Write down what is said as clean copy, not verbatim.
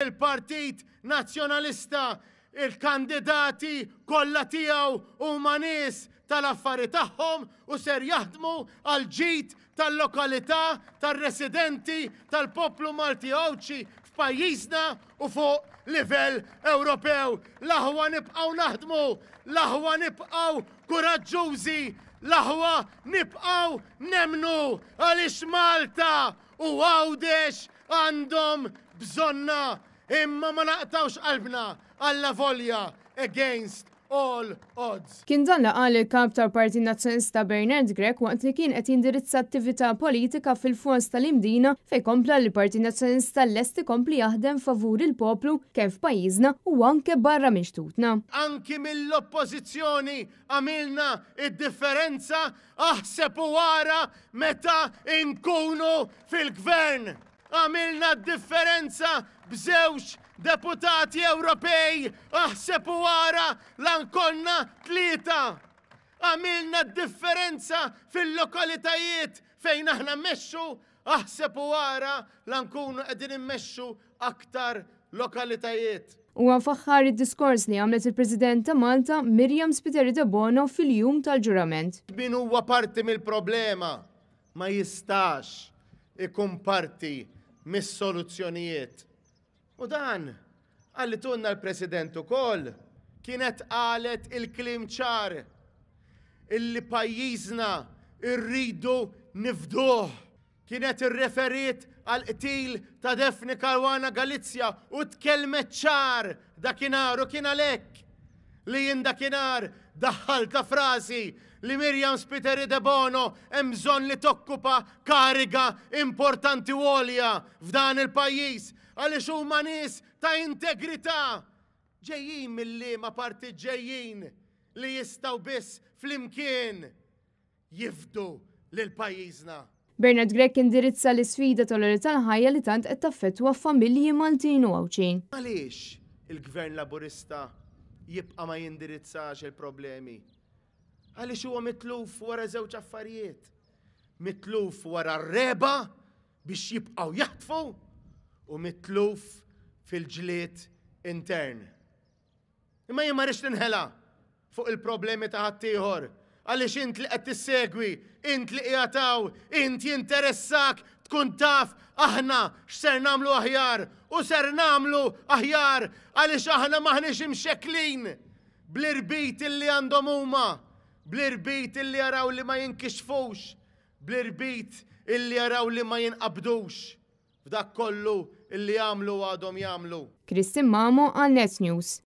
il-Partit Nazzjonalista il-kandidati kollha tiegħu huma nies tal-affari tagħhom u ser jaħdmu għal ġid tal-lokalità, tar-residenti, tal-poplu Malti Owċi f'pajjiżna u fuq livell Ewropew. L-aħwa nibqgħu naħdmu, l-aħwa nibqgħu kuraġġużi, l-aħwa nibqgħu nemnu għaliex Malta u Għawdex għandhom bżonna, imma ma naqtawx qalbna alla volja against all odds. Kien dan li qal il-kap tal-Partit Nazzjonalista Bernard Grech waqt li kien qed jindirizza attività politika fil-fond tal-imdina fejn kompla li l-Partit Nazzjonalista lest ikompli jaħdem favur il-poplu kemm f'pajjiżna u anke barra mixtutna. Anki mill-oppożizzjoni għamilna id-differenza aħseb u wara meta nkunu fil-gvern. Għamilna d-differenza b'żewġ deputati Ewropej aħseb u wara l-ankonna 3. Għamilna d-differenza fil-lokalitajiet fejn aħna mmexxu aħseb u wara l-ankunu qegħdin immexxu aktar lokalitajiet. U għanfaħħar id-diskors li għamlet il-President ta' Malta Miriam Spiteri de Bono fil-jum tal-ġurament. Min huwa parti mill-problema ma jistax ikun parti mis-soluzzjonijiet. U dan, għalli tunna l-President ukoll kienet qalet il-klim ċar illi pajjiżna irridu nifduh. Kienet irreferit għal-qtil ta' Defni Caruana Galizja u tkellmet ċar dakinhar u kien għalhekk li jien dakinhar daħħal ta' frasi li Miriam Spiteri de Bono hemm bżonn li tokkupa kariga importanti u għolja f'dan il-pajjiż għaliex huma nies ta' integrità ġejjin mill-liema parti ġejjin li jistgħu biss flimkien jifdu lil pajjiżna. Bernard Grech indirizza l-isfida tal-ħajja li tant qed taffettwa familji Maltin u Għawċin. Għaliex il-Gvern Laburista jibqa' ma jindirizzax il-problemi? Għaliex huwa mitluf wara żewġ affarijiet. Mitluf wara r-reba biex jibqgħu jaħtfu u mitluf fil-ġlied intern. Imma jien ma rridx tinħela fuq il-problemi ta' ħaddieħor għaliex int li qed tissegwi, int li qiegħataw, int jinteressak tkun taf aħna x'ser nagħmlu aħjar u ser nagħmlu aħjar għaliex aħna maħniex imxekklin bl-irbit illi għandhom huma, bl-irbit illi jaraw li ma jinkixfux, bl-irbit illi jaraw li ma jinqabdux f'dak kollu illi jagħmlu għadhom jagħmlu. Kristin Mamo għal Net News.